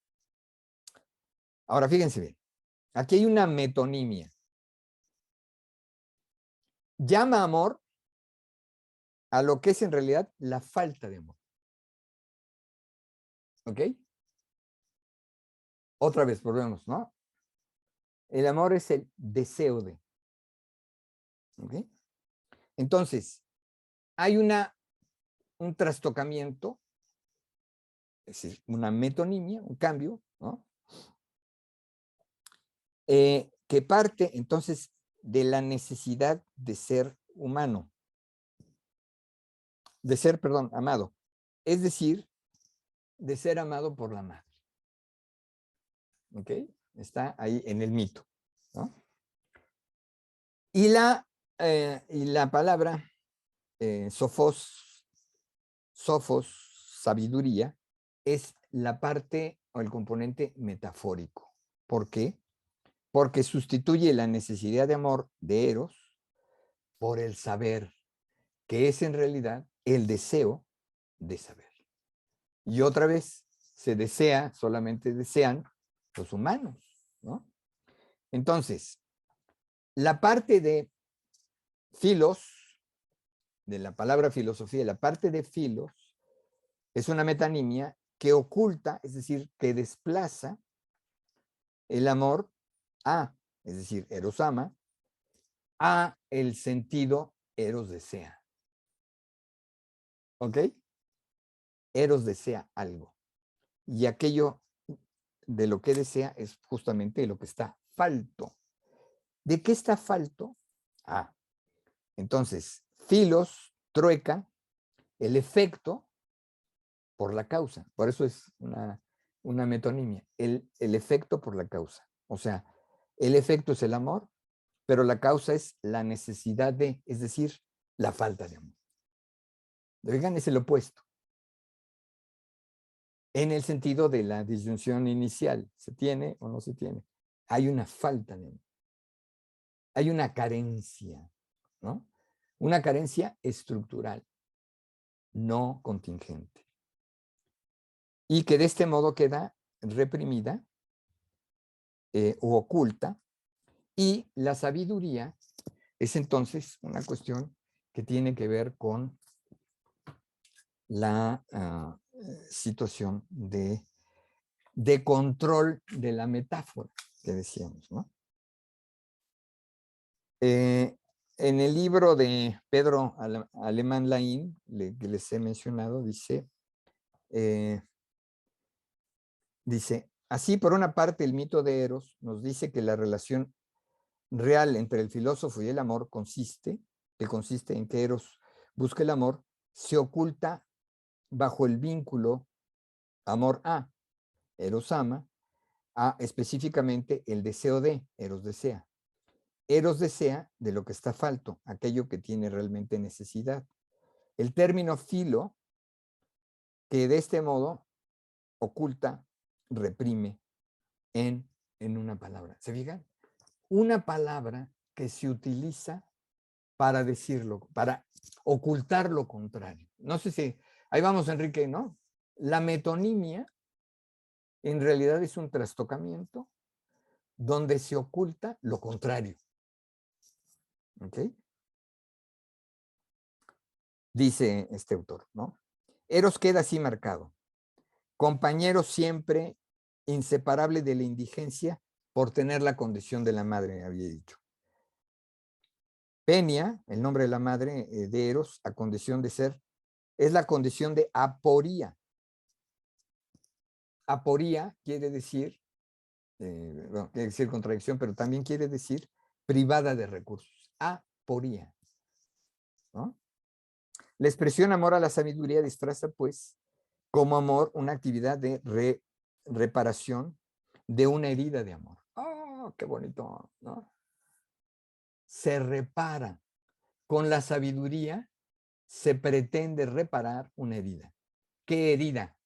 Ahora, fíjense bien, aquí hay una metonimia. Llama amor a lo que es en realidad la falta de amor. ¿Ok? Otra vez, volvemos, ¿no? El amor es el deseo de. ¿Ok? Entonces, hay un trastocamiento, es decir, una metonimia, un cambio, ¿no? Que parte entonces de la necesidad de ser humano, de ser, perdón, amado, es decir, de ser amado por la madre. ¿Ok? Está ahí en el mito, ¿no? Y la palabra sofos, sabiduría, es la parte o el componente metafórico. ¿Por qué? Porque sustituye la necesidad de amor de Eros por el saber, que es en realidad el deseo de saber. Y otra vez, se desea, solamente desean los humanos, ¿no? Entonces, la parte de filos, de la palabra filosofía, la parte de filos, es una metonimia que oculta, es decir, que desplaza el amor a, es decir, Eros ama, a el sentido Eros desea. ¿Ok? Eros desea algo. Y aquello de lo que desea es justamente lo que está falto. ¿De qué está falto? Ah, entonces, filos trueca el efecto por la causa. Por eso es una metonimia, el efecto por la causa. O sea, el efecto es el amor, pero la causa es la necesidad de, es decir, la falta de amor. Oigan, es el opuesto. En el sentido de la disyunción inicial, ¿se tiene o no se tiene? Hay una falta de amor. Hay una carencia, ¿no? Una carencia estructural, no contingente. Y que de este modo queda reprimida u oculta. Y la sabiduría es entonces una cuestión que tiene que ver con la situación de control de la metáfora que decíamos, ¿no? En el libro de Pedro Alemán Laín, que les he mencionado, dice, así por una parte el mito de Eros nos dice que la relación real entre el filósofo y el amor consiste en que Eros busca el amor, se oculta bajo el vínculo amor a, Eros ama, a específicamente el deseo de, Eros desea. Eros desea de lo que está falto, aquello que tiene realmente necesidad. El término filo, que de este modo oculta, reprime en una palabra. ¿Se fijan? Una palabra que se utiliza para decirlo, para ocultar lo contrario. No sé si, ahí vamos, Enrique, ¿no? La metonimia en realidad es un trastocamiento donde se oculta lo contrario. ¿Ok? Dice este autor, ¿no? Eros queda así marcado. Compañero siempre inseparable de la indigencia por tener la condición de la madre, había dicho. Penia, el nombre de la madre de Eros, a condición de ser, es la condición de aporía. Aporía quiere decir, bueno, quiere decir contradicción, pero también quiere decir privada de recursos. Aporía, ¿no? La expresión amor a la sabiduría disfraza, pues, como amor una actividad de reparación de una herida de amor. ¡Oh, qué bonito! ¿No? Se repara. Con la sabiduría se pretende reparar una herida. ¿Qué herida?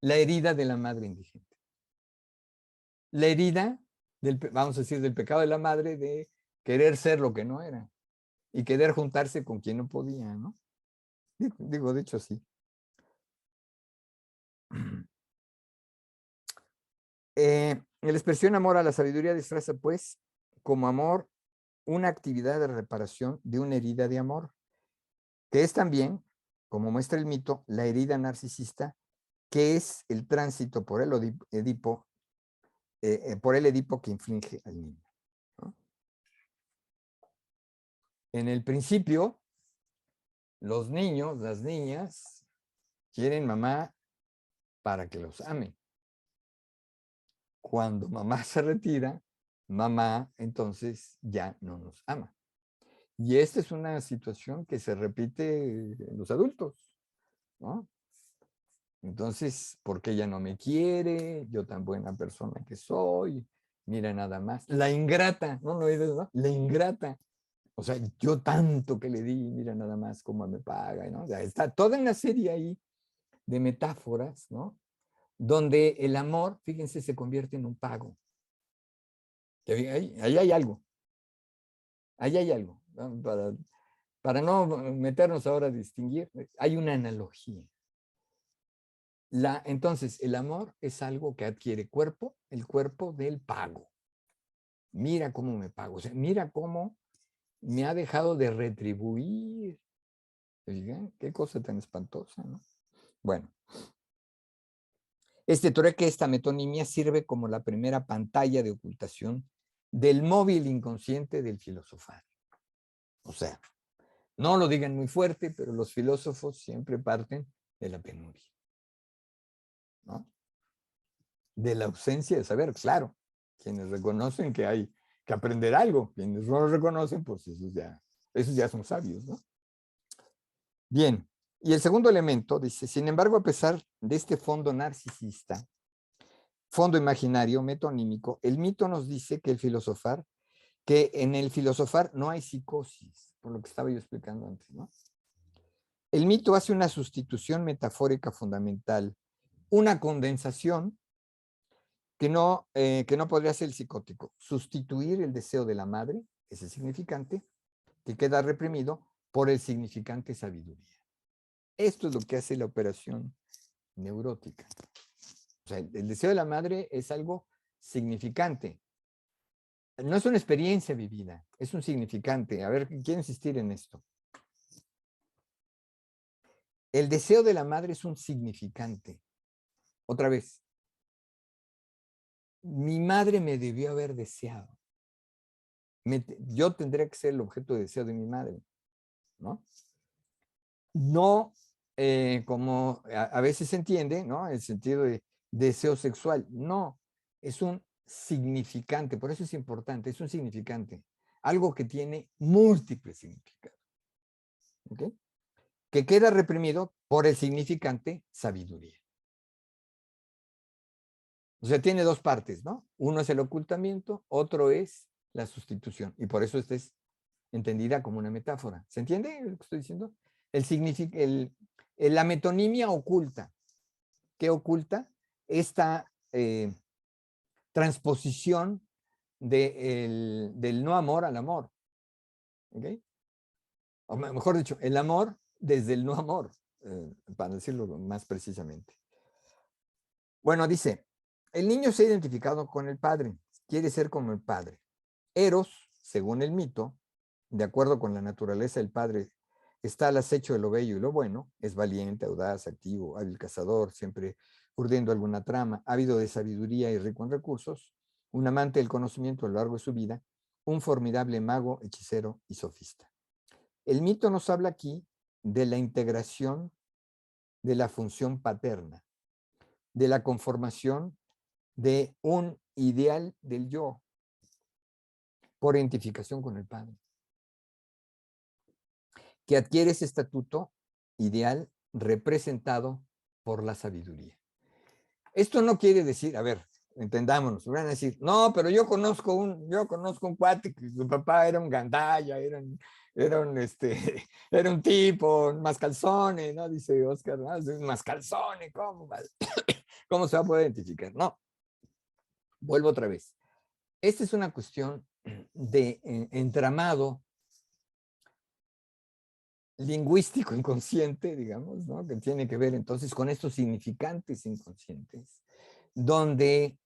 La herida de la madre indigente. La herida, vamos a decir, del pecado de la madre de querer ser lo que no era y querer juntarse con quien no podía, ¿no? Digo, de hecho, sí. La expresión amor a la sabiduría disfraza, pues, como amor, una actividad de reparación de una herida de amor, que es también, como muestra el mito, la herida narcisista, que es el tránsito por el Edipo que inflige al niño, ¿no? En el principio, los niños, las niñas, quieren mamá para que los ame. Cuando mamá se retira, mamá entonces ya no nos ama. Y esta es una situación que se repite en los adultos, ¿no? Entonces, ¿por qué ella no me quiere? Yo tan buena persona que soy. Mira nada más. La ingrata, ¿no? ¿No? La ingrata. O sea, yo tanto que le di, mira nada más cómo me paga, ¿no? O sea, está toda una serie ahí de metáforas, ¿no? Donde el amor, fíjense, se convierte en un pago. Ahí hay algo. Ahí hay algo, ¿no? Para no meternos ahora a distinguir, hay una analogía. Entonces, el amor es algo que adquiere cuerpo, el cuerpo del pago. Mira cómo me pago, o sea, mira cómo me ha dejado de retribuir. ¿Oigan? Qué cosa tan espantosa, ¿no? Bueno. Esta metonimia sirve como la primera pantalla de ocultación del móvil inconsciente del filosofar. O sea, no lo digan muy fuerte, pero los filósofos siempre parten de la penuria, ¿no? De la ausencia de saber, claro. Quienes reconocen que hay que aprender algo, quienes no lo reconocen, pues esos ya son sabios, ¿no? Bien, y el segundo elemento dice, sin embargo, a pesar de este fondo narcisista, fondo imaginario, metonímico, el mito nos dice que en el filosofar no hay psicosis, por lo que estaba yo explicando antes, ¿no? El mito hace una sustitución metafórica fundamental, una condensación que no podría ser el psicótico. Sustituir el deseo de la madre, ese significante, que queda reprimido, por el significante sabiduría. Esto es lo que hace la operación neurótica. O sea, el deseo de la madre es algo significante. No es una experiencia vivida, es un significante. A ver, quiero insistir en esto. El deseo de la madre es un significante. Otra vez, mi madre me debió haber deseado. Yo tendría que ser el objeto de deseo de mi madre, ¿no? No como a veces se entiende, ¿no? El sentido de deseo sexual. No, es un significante, por eso es importante, es un significante. Algo que tiene múltiples significados. ¿Ok? Que queda reprimido por el significante sabiduría. O sea, tiene dos partes, ¿no? Uno es el ocultamiento, otro es la sustitución. Y por eso esta es entendida como una metáfora. ¿Se entiende lo que estoy diciendo? La metonimia oculta. ¿Qué oculta? Esta transposición del no amor al amor. ¿Ok? O mejor dicho, el amor desde el no amor, para decirlo más precisamente. Bueno, dice, el niño se ha identificado con el padre, quiere ser como el padre. Eros, según el mito, de acuerdo con la naturaleza del padre, está al acecho de lo bello y lo bueno, es valiente, audaz, activo, hábil cazador, siempre urdiendo alguna trama, ávido de sabiduría y rico en recursos, un amante del conocimiento a lo largo de su vida, un formidable mago, hechicero y sofista. El mito nos habla aquí de la integración de la función paterna, de la conformación de un ideal del yo por identificación con el padre, que adquiere ese estatuto ideal representado por la sabiduría. Esto no quiere decir, a ver, entendámonos, van a decir, no, pero yo conozco un cuate que su papá era un gandalla, era un tipo, mascalzone, ¿no? Dice Oscar, ¿no? Es un mascalzone, ¿cómo se va a poder identificar? No, vuelvo otra vez. Esta es una cuestión de entramado lingüístico inconsciente, digamos, ¿no? Que tiene que ver entonces con estos significantes inconscientes, donde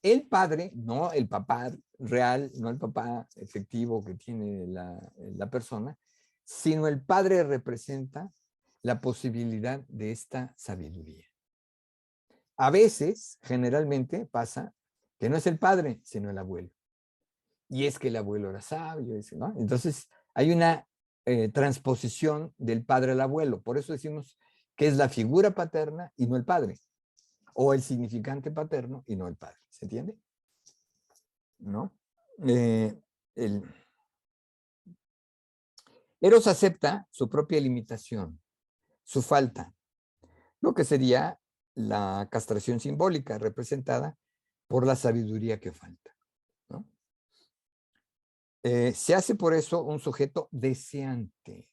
el padre, no el papá real, no el papá efectivo que tiene la persona, sino el padre representa la posibilidad de esta sabiduría. A veces, generalmente, pasa que no es el padre, sino el abuelo. Y es que el abuelo era sabio, ¿no? Entonces, hay una transposición del padre al abuelo. Por eso decimos que es la figura paterna y no el padre. O el significante paterno y no el padre. ¿Se entiende? ¿No? Eros acepta su propia limitación, su falta, lo que sería la castración simbólica representada por la sabiduría que falta, ¿no? Se hace por eso un sujeto deseante,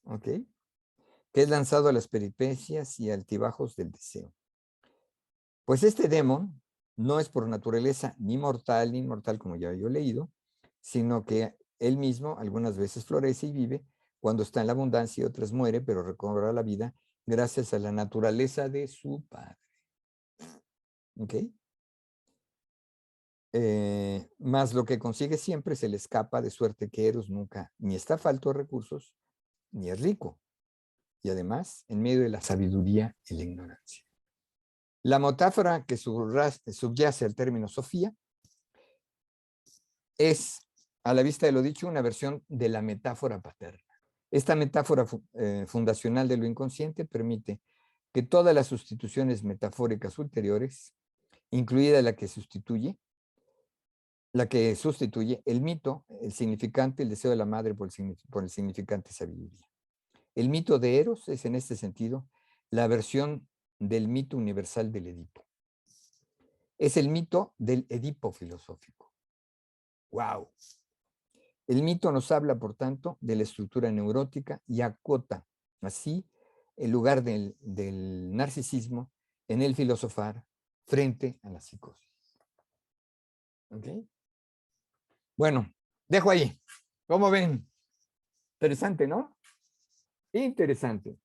¿ok? Que es lanzado a las peripecias y altibajos del deseo. Pues este demon no es por naturaleza ni inmortal como ya yo he leído, sino que él mismo algunas veces florece y vive cuando está en la abundancia y otras muere, pero recobra la vida gracias a la naturaleza de su padre. ¿Ok? Más lo que consigue siempre se le escapa, de suerte que Eros nunca ni está falto de recursos, ni es rico. Y además, en medio de la sabiduría y la ignorancia. La metáfora que subyace al término Sofía es, a la vista de lo dicho, una versión de la metáfora paterna. Esta metáfora fundacional de lo inconsciente permite que todas las sustituciones metafóricas ulteriores, incluida la que sustituye el mito, el significante, el deseo de la madre por el significante sabiduría. El mito de Eros es en este sentido la versión del mito universal del Edipo. Es el mito del Edipo filosófico. ¡Wow! El mito nos habla, por tanto, de la estructura neurótica y acota, así, el lugar del narcisismo en el filosofar frente a la psicosis. ¿Ok? Bueno, dejo ahí. ¿Cómo ven? Interesante, ¿no? Interesante.